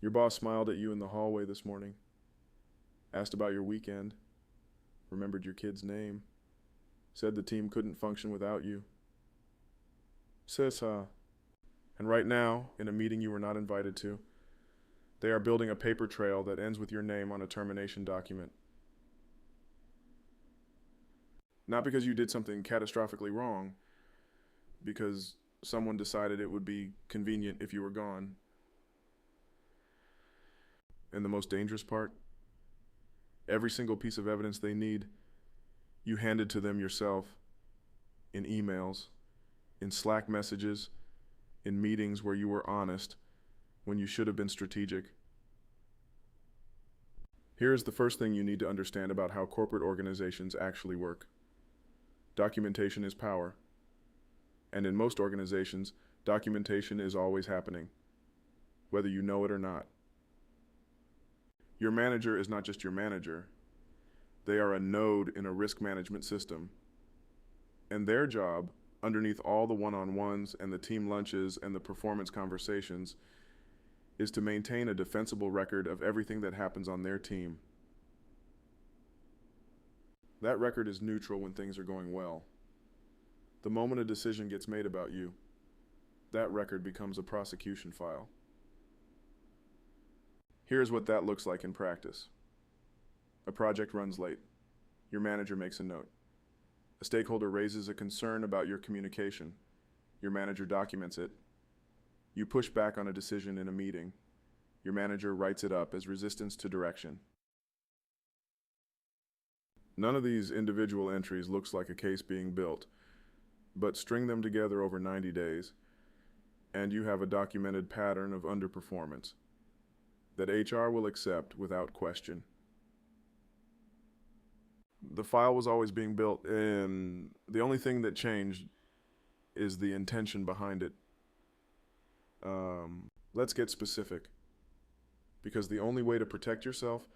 Your boss smiled at you in the hallway this morning, asked about your weekend, remembered your kid's name, said the team couldn't function without you. Sis, and right now, in a meeting you were not invited to, they are building a paper trail that ends with your name on a termination document. Not because you did something catastrophically wrong, because someone decided it would be convenient if you were gone. And the most dangerous part? Every single piece of evidence they need, you handed to them yourself, in emails, in Slack messages, in meetings where you were honest, when you should have been strategic. Here is the first thing you need to understand about how corporate organizations actually work. Documentation is power. And in most organizations, documentation is always happening, whether you know it or not. Your manager is not just your manager. They are a node in a risk management system. And their job, underneath all the one-on-ones and the team lunches and the performance conversations, is to maintain a defensible record of everything that happens on their team. That record is neutral when things are going well. The moment a decision gets made about you, that record becomes a prosecution file. Here's what that looks like in practice. A project runs late. Your manager makes a note. A stakeholder raises a concern about your communication. Your manager documents it. You push back on a decision in a meeting. Your manager writes it up as resistance to direction. None of these individual entries looks like a case being built, but string them together over 90 days, and you have a documented pattern of underperformance that HR will accept without question. The file was always being built, and the only thing that changed is the intention behind it. Let's get specific, because the only way to protect yourself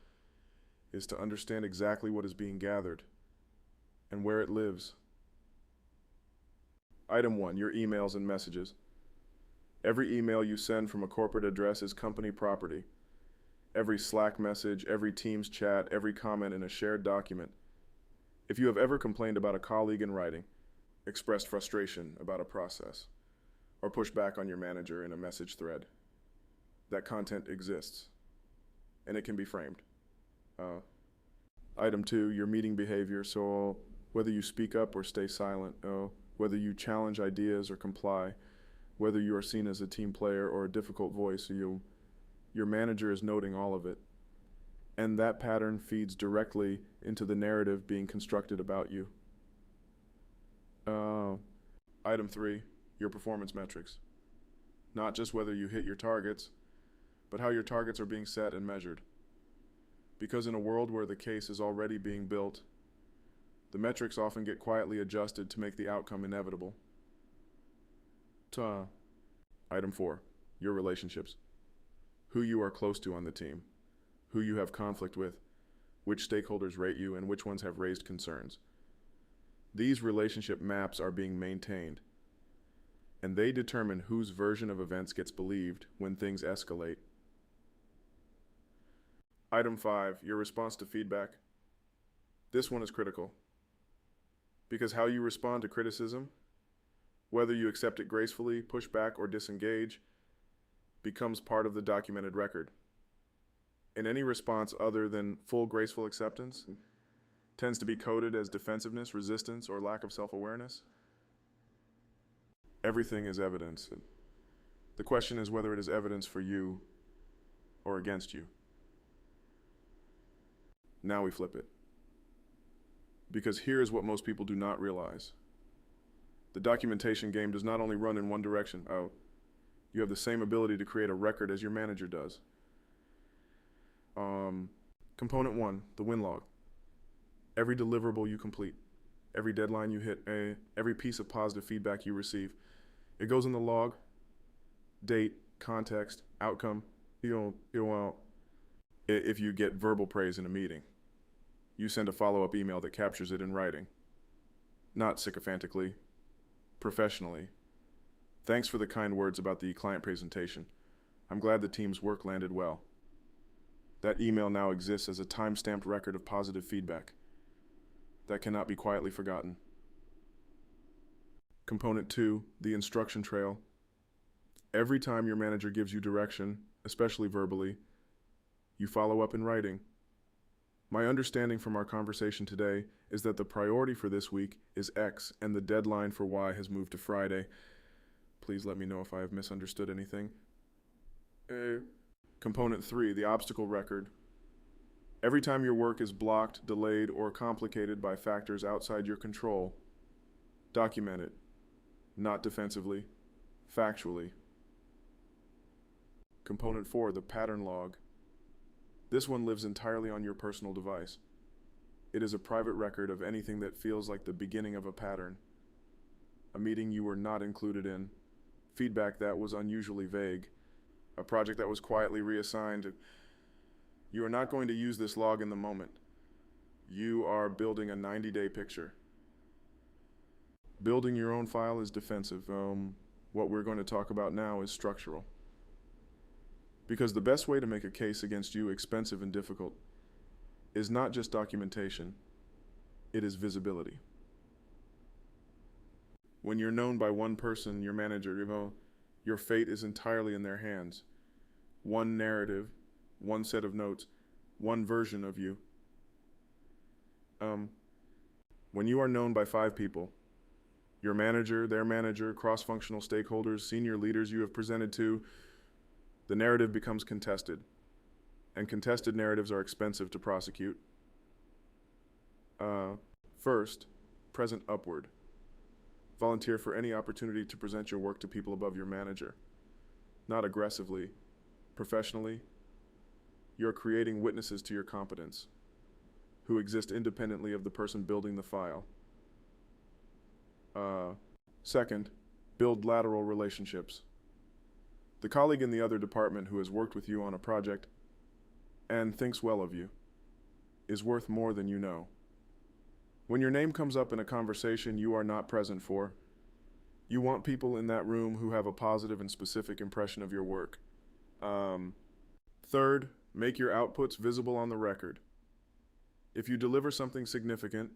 is to understand exactly what is being gathered and where it lives. Item 1, your emails and messages. Every email you send from a corporate address is company property. Every Slack message, every Teams chat, every comment in a shared document. If you have ever complained about a colleague in writing, expressed frustration about a process, or pushed back on your manager in a message thread, that content exists, and it can be framed. Item 2, your meeting behavior. So whether you speak up or stay silent, whether you challenge ideas or comply, whether you are seen as a team player or a difficult voice, your manager is noting all of it. And that pattern feeds directly into the narrative being constructed about you. Item 3, your performance metrics. Not just whether you hit your targets, but how your targets are being set and measured. Because in a world where the case is already being built, the metrics often get quietly adjusted to make the outcome inevitable. Item 4, your relationships. Who you are close to on the team, who you have conflict with, which stakeholders rate you, and which ones have raised concerns. These relationship maps are being maintained, and they determine whose version of events gets believed when things escalate. Item 5, your response to feedback. This one is critical, because how you respond to criticism, whether you accept it gracefully, push back, or disengage, becomes part of the documented record. And any response other than full graceful acceptance tends to be coded as defensiveness, resistance, or lack of self-awareness. Everything is evidence. The question is whether it is evidence for you or against you. Now we flip it. Because here is what most people do not realize. The documentation game does not only run in one direction. You have the same ability to create a record as your manager does. Component 1, the win log. Every deliverable you complete, every deadline you hit, every piece of positive feedback you receive, it goes in the log, date, context, outcome. If you get verbal praise in a meeting, you send a follow-up email that captures it in writing. Not sycophantically, professionally. Thanks for the kind words about the client presentation. I'm glad the team's work landed well. That email now exists as a time-stamped record of positive feedback that cannot be quietly forgotten. Component 2, the instruction trail. Every time your manager gives you direction, especially verbally, you follow up in writing. My understanding from our conversation today is that the priority for this week is X and the deadline for Y has moved to Friday. Please let me know if I have misunderstood anything. Component 3, the obstacle record. Every time your work is blocked, delayed, or complicated by factors outside your control, document it, not defensively, factually. Component 4, the pattern log. This one lives entirely on your personal device. It is a private record of anything that feels like the beginning of a pattern. A meeting you were not included in, feedback that was unusually vague, a project that was quietly reassigned. You are not going to use this log in the moment. You are building a 90-day picture. Building your own file is defensive. What we're going to talk about now is structural. Because the best way to make a case against you expensive and difficult is not just documentation, it is visibility. When you're known by one person, your manager, your fate is entirely in their hands. One narrative, one set of notes, one version of you. When you are known by 5 people, your manager, their manager, cross-functional stakeholders, senior leaders you have presented to, the narrative becomes contested, and contested narratives are expensive to prosecute. First, present upward. Volunteer for any opportunity to present your work to people above your manager. Not aggressively, professionally. You're creating witnesses to your competence, who exist independently of the person building the file. Second, build lateral relationships. The colleague in the other department who has worked with you on a project and thinks well of you is worth more than you know. When your name comes up in a conversation you are not present for, you want people in that room who have a positive and specific impression of your work. Third, make your outputs visible on the record. If you deliver something significant,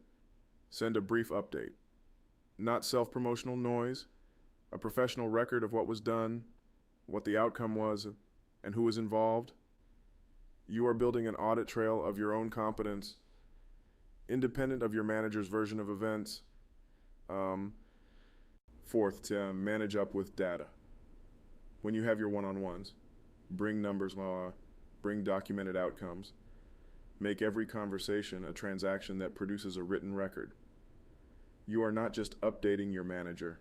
send a brief update. Not self-promotional noise, a professional record of what was done, what the outcome was, and who was involved. You are building an audit trail of your own competence, independent of your manager's version of events. Fourth, to manage up with data. When you have your one-on-ones, bring numbers, bring documented outcomes. Make every conversation a transaction that produces a written record. You are not just updating your manager.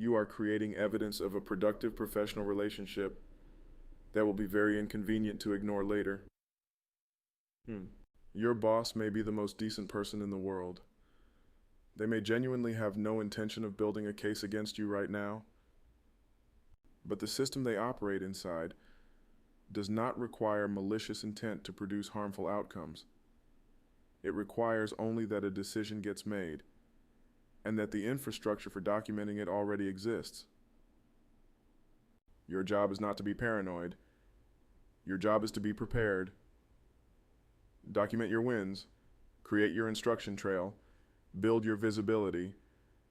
You are creating evidence of a productive professional relationship that will be very inconvenient to ignore later. Your boss may be the most decent person in the world. They may genuinely have no intention of building a case against you right now, but the system they operate inside does not require malicious intent to produce harmful outcomes. It requires only that a decision gets made, and that the infrastructure for documenting it already exists. Your job is not to be paranoid. Your job is to be prepared. Document your wins, create your instruction trail, build your visibility,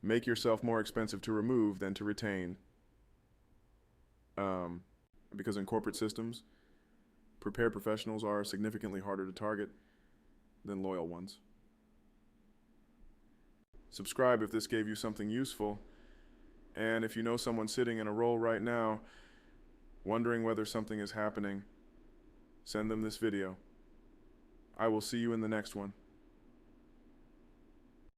make yourself more expensive to remove than to retain. Because in corporate systems, prepared professionals are significantly harder to target than loyal ones. Subscribe if this gave you something useful, and if you know someone sitting in a role right now, wondering whether something is happening, send them this video. I will see you in the next one.